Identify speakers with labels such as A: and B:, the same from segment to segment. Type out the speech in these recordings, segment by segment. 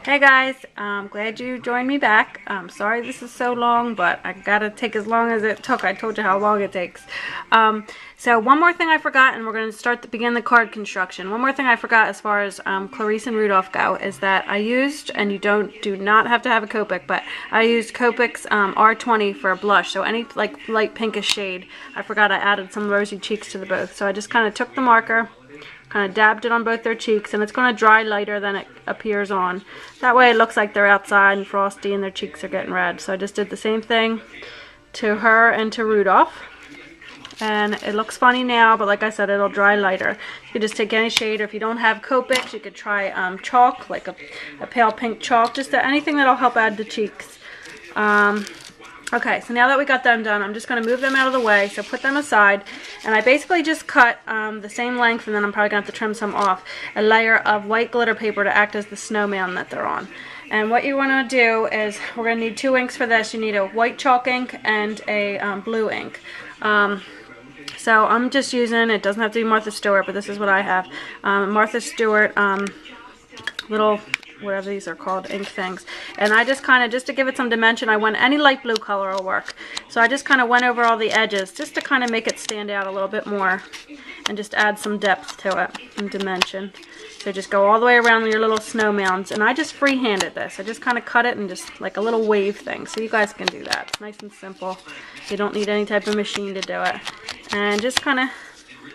A: Hey guys, I'm glad you joined me back. Sorry this is so long, but I gotta take as long as it took. I told you how long it takes. So one more thing I forgot, and we're going to begin the card construction. One more thing I forgot as far as Clarice and Rudolph go is that I used, and you do not have to have a Copic, but I used Copic's R20 for a blush. So any like light pinkish shade. I forgot I added some rosy cheeks to the both. So I just kind of took the marker, kind of dabbed it on both their cheeks, and it's going to dry lighter than it appears on. That way it looks like they're outside and frosty and their cheeks are getting red. So I just did the same thing to her and to Rudolph. And it looks funny now, but like I said, it'll dry lighter. You could just take any shade, or if you don't have Copics, you could try chalk, like a pale pink chalk, just anything that'll help add the cheeks. Okay, so now that we got them done, I'm just going to move them out of the way, so put them aside. And I basically just cut the same length, and then I'm probably going to have to trim some off, a layer of white glitter paper to act as the snowman that they're on. And what you want to do is, we're going to need two inks for this. You need a white chalk ink and a blue ink. So I'm just using, it doesn't have to be Martha Stewart, but this is what I have. Martha Stewart little, whatever these are called, ink things. And I just kind of, just to give it some dimension, I went, any light blue color will work. So I just kind of went over all the edges just to kind of make it stand out a little bit more and just add some depth to it and dimension. So just go all the way around your little snow mounds. And I just freehanded this. I just kind of cut it and just like a little wave thing. So you guys can do that. It's nice and simple. You don't need any type of machine to do it. And just kind of,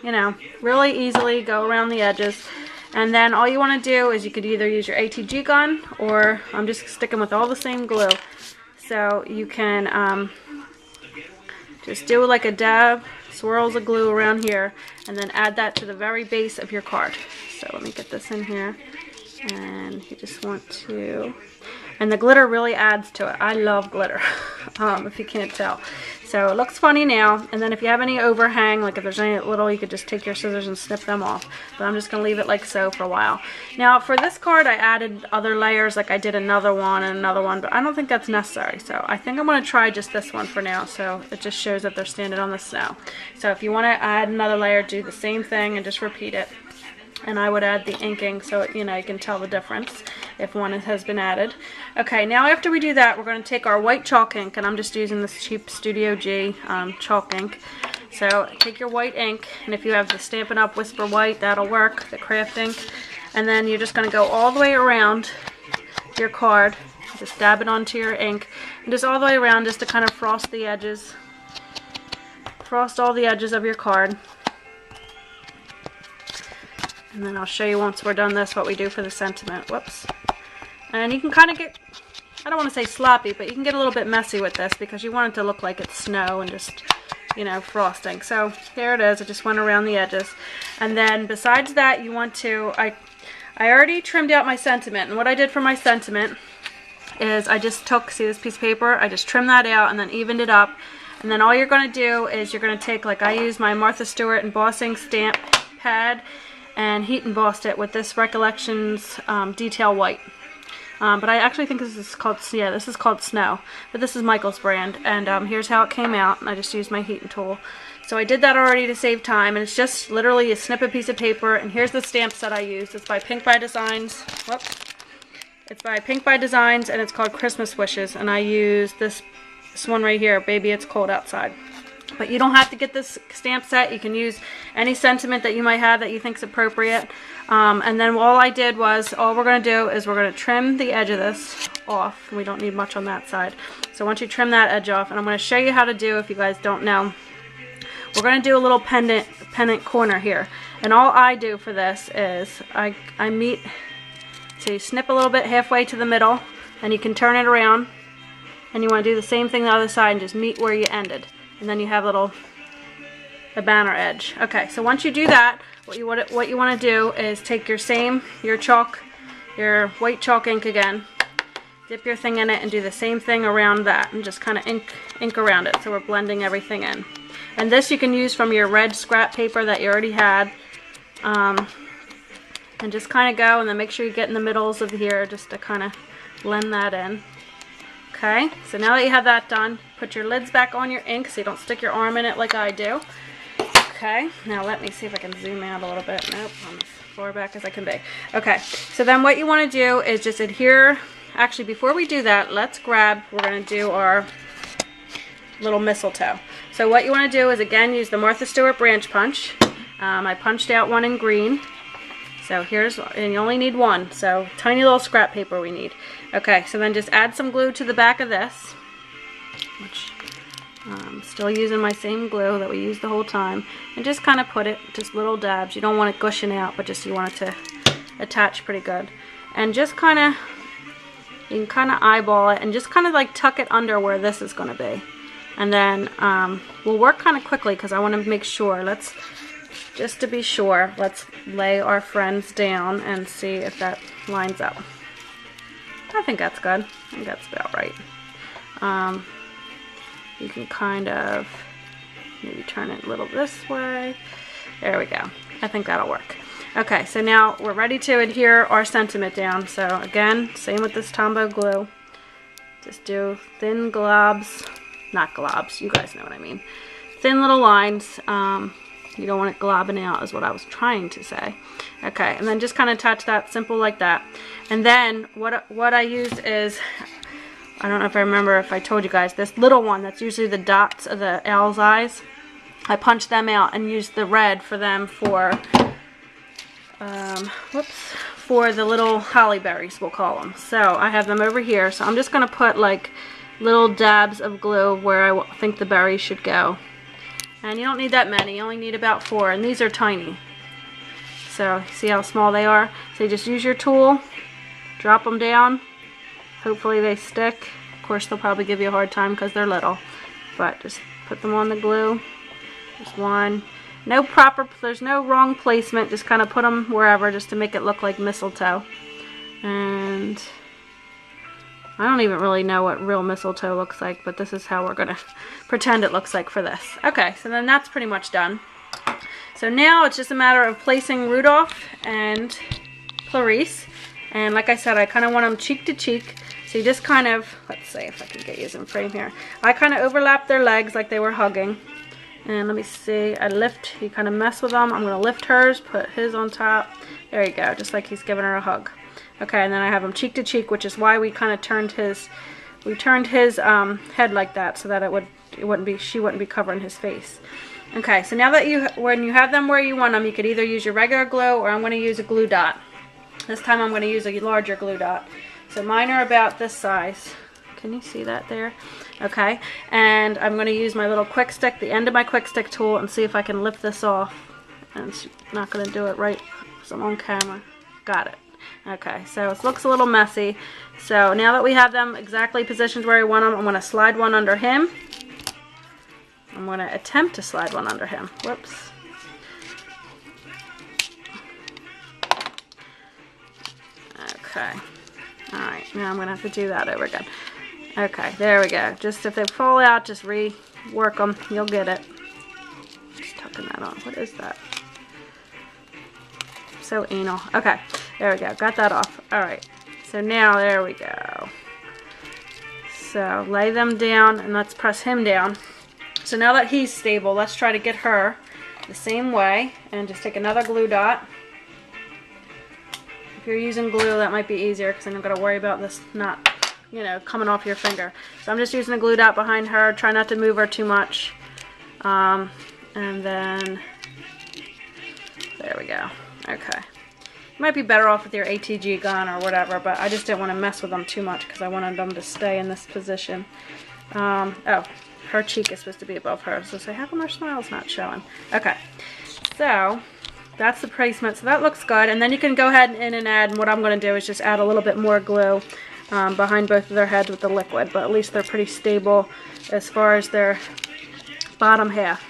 A: you know, really easily go around the edges. And then all you want to do is you could either use your ATG gun, or I'm just sticking with all the same glue. So you can just do like a dab, swirls of glue around here, and then add that to the very base of your card. So let me get this in here. And you just want to, and the glitter really adds to it. I love glitter, if you can't tell. So it looks funny now, and then if you have any overhang, like if there's any little, you could just take your scissors and snip them off. But I'm just going to leave it like so for a while. Now for this card I added other layers, like I did another one and another one, but I don't think that's necessary. So I think I'm going to try just this one for now, so it just shows that they're standing on the snow. So if you want to add another layer, do the same thing and just repeat it. And I would add the inking so you know, you can tell the difference if one has been added. Okay, now after we do that, we're going to take our white chalk ink, and I'm just using this cheap Studio G chalk ink. So take your white ink, and if you have the Stampin' Up! Whisper White, that'll work, the craft ink. And then you're just going to go all the way around your card. Just dab it onto your ink, and just all the way around just to kind of frost the edges. Frost all the edges of your card. And then I'll show you once we're done this what we do for the sentiment. Whoops. And you can kind of get, I don't want to say sloppy, but you can get a little bit messy with this because you want it to look like it's snow and just, you know, frosting. So there it is. I just went around the edges. And then besides that, you want to, I already trimmed out my sentiment. And what I did for my sentiment is I just took, see this piece of paper? I just trimmed that out and then evened it up. And then all you're going to do is you're going to take, like I use my Martha Stewart embossing stamp pad, and heat embossed it with this Recollections Detail White. But I actually think this is called, yeah, this is called Snow. But this is Michael's brand, and here's how it came out. And I just used my heating tool. So I did that already to save time, and it's just literally a snip a piece of paper. And here's the stamps that I used. It's by Pink by Designs. Whoops. It's by Pink by Designs, and it's called Christmas Wishes. And I used this one right here, Baby It's Cold Outside. But you don't have to get this stamp set. You can use any sentiment that you might have that you think is appropriate. And then all I did was, all we're going to do is we're going to trim the edge of this off. We don't need much on that side. So once you trim that edge off, and I'm going to show you how to do, if you guys don't know, we're going to do a little pendant corner here. And all I do for this is I meet, so you snip a little bit halfway to the middle, and you can turn it around. And you want to do the same thing the other side and just meet where you ended. And then you have a banner edge. Okay, so once you do that, what you want to do is take your white chalk ink again, dip your thing in it, and do the same thing around that, and just kind of ink around it. So we're blending everything in. And this you can use from your red scrap paper that you already had, and just kind of go, and then make sure you get in the middles of here just to kind of blend that in. Okay, so now that you have that done, put your lids back on your ink so you don't stick your arm in it like I do. Okay, now let me see if I can zoom out a little bit. Nope, far back as I can be. Okay, so then what you want to do is just adhere. Actually, before we do that, let's grab, we're going to do our little mistletoe. So what you want to do is, again, use the Martha Stewart branch punch. I punched out one in green. So here's, and you only need one, so tiny little scrap paper we need. Okay, so then just add some glue to the back of this, which I'm still using my same glue that we used the whole time, and just kind of put it, just little dabs. You don't want it gushing out, but just you want it to attach pretty good. And just kind of, you can kind of eyeball it and just kind of like tuck it under where this is going to be. And then we'll work kind of quickly because I want to make sure. Just to be sure, let's lay our friends down and see if that lines up. I think that's good. I think that's about right. You can kind of maybe turn it a little this way. There we go. I think that'll work. Okay, so now we're ready to adhere our sentiment down. So again, same with this Tombow glue. Just do thin globs, not globs, you guys know what I mean. Thin little lines. You don't want it globbing out is what I was trying to say. Okay, and then just kind of touch that simple like that. And then what I use is, I don't know if I remember if I told you guys, this little one that's usually the dots of the owl's eyes. I punched them out and used the red for them for, for the little holly berries, we'll call them. So I have them over here. So I'm just going to put like little dabs of glue where I think the berries should go. And you don't need that many, you only need about 4, and these are tiny. So, see how small they are? So you just use your tool, drop them down, hopefully they stick. Of course, they'll probably give you a hard time because they're little. But just put them on the glue, just one. There's no wrong placement, just kind of put them wherever just to make it look like mistletoe. And I don't even really know what real mistletoe looks like, but this is how we're going to pretend it looks like for this. Okay, so then that's pretty much done. So now it's just a matter of placing Rudolph and Clarice. And like I said, I kind of want them cheek to cheek. So you just kind of, let's see if I can get you in frame here. I kind of overlap their legs like they were hugging. And let me see, I lift, you kind of mess with them. I'm going to lift hers, put his on top. There you go, just like he's giving her a hug. Okay, and then I have him cheek to cheek, which is why we kind of turned his, head like that so that she wouldn't be covering his face. Okay, so now that when you have them where you want them, you could either use your regular glue or I'm going to use a glue dot. This time I'm going to use a larger glue dot. So mine are about this size. Can you see that there? Okay, and I'm going to use my little quick stick, the end of my quick stick tool, and see if I can lift this off. And it's not going to do it right because I'm on camera. Got it. Okay, so it looks a little messy. So now that we have them exactly positioned where I want them, I'm going to slide one under him. I'm going to attempt to slide one under him. Whoops. Okay. Alright, now I'm going to have to do that over again. Okay, there we go. Just if they fall out, just rework them. You'll get it. Just tucking that on. What is that? So anal. Okay, there we go. Got that off. Alright, so now there we go. So lay them down and let's press him down. So now that he's stable, let's try to get her the same way and just take another glue dot. If you're using glue, that might be easier because then I'm going to worry about this not, you know, coming off your finger. So I'm just using a glue dot behind her. Try not to move her too much. And then there we go. Okay. You might be better off with your ATG gun or whatever, but I just didn't want to mess with them too much because I wanted them to stay in this position. Oh, her cheek is supposed to be above hers. So say, how come her smile's not showing? Okay. So that's the placement. So that looks good. And then you can go ahead and add, and what I'm going to do is just add a little bit more glue behind both of their heads with the liquid. But at least they're pretty stable as far as their bottom half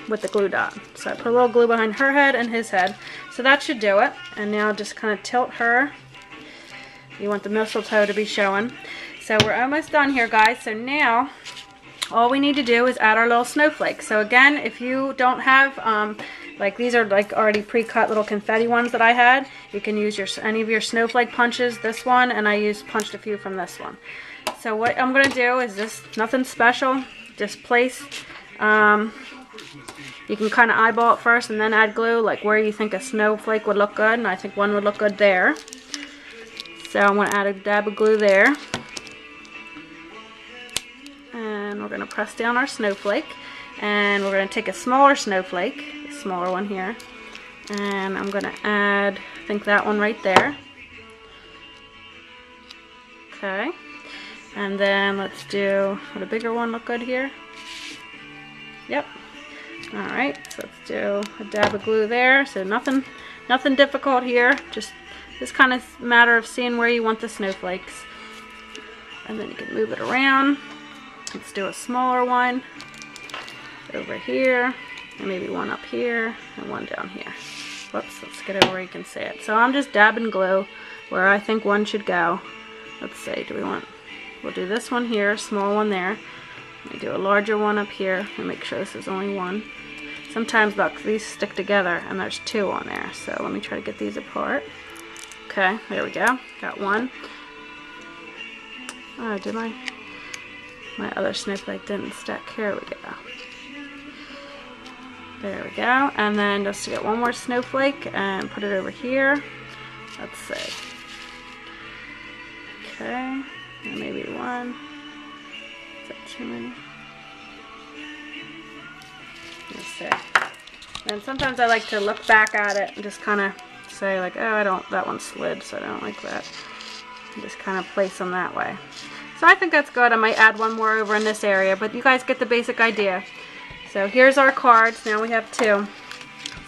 A: with the glue dot. So I put a little glue behind her head and his head. So that should do it. And now just kind of tilt her. You want the mistletoe to be showing. So we're almost done here, guys. So now all we need to do is add our little snowflakes. So again, if you don't have, like these are like already pre-cut little confetti ones that I had, you can use any of your snowflake punches, this one, and I punched a few from this one. So what I'm going to do is nothing special, just place You can kind of eyeball it first and then add glue, like where you think a snowflake would look good, and I think one would look good there. So I'm going to add a dab of glue there. And we're going to press down our snowflake. And we're going to take a smaller snowflake, a smaller one here. And I'm going to add, I think that one right there. Okay. And then let's do, would a bigger one look good here? Yep. Alright, so let's do a dab of glue there. So nothing difficult here. Just kind of matter of seeing where you want the snowflakes. And then you can move it around. Let's do a smaller one over here, and maybe one up here, and one down here. Whoops, let's get over where you can see it. So I'm just dabbing glue where I think one should go. Let's see, we'll do this one here, small one there. Let me do a larger one up here, and make sure this is only one. Sometimes, look, these stick together, and there's two on there. So let me try to get these apart. Okay, there we go. Got one. Oh, did my other snowflake didn't stick. Here we go. There we go. And then just to get one more snowflake and put it over here. Let's see. Okay. And maybe one. Is that too many? Let's see. And sometimes I like to look back at it and just kind of say like, oh, that one slid, so I don't like that. And just kind of place them that way. So I think that's good. I might add one more over in this area, but you guys get the basic idea. So here's our cards. Now we have two.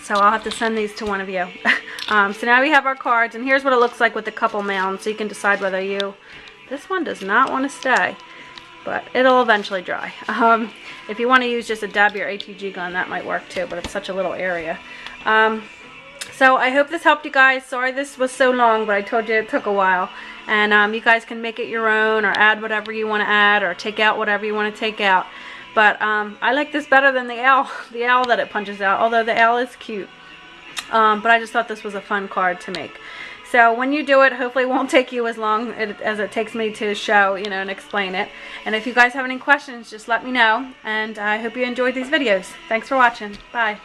A: So I'll have to send these to one of you. So now we have our cards, and here's what it looks like with the couple mounds, so you can decide whether this one does not want to stay, but it'll eventually dry. If you want to use just a dab of your ATG gun, that might work too, but it's such a little area. So I hope this helped you guys. Sorry this was so long, but I told you it took a while. And you guys can make it your own, or add whatever you want to add, or take out whatever you want to take out. But I like this better than the owl that it punches out, although the owl is cute. But I just thought this was a fun card to make. So when you do it, hopefully it won't take you as long as it takes me to show, and explain it. And if you guys have any questions, just let me know. And I hope you enjoyed these videos. Thanks for watching. Bye.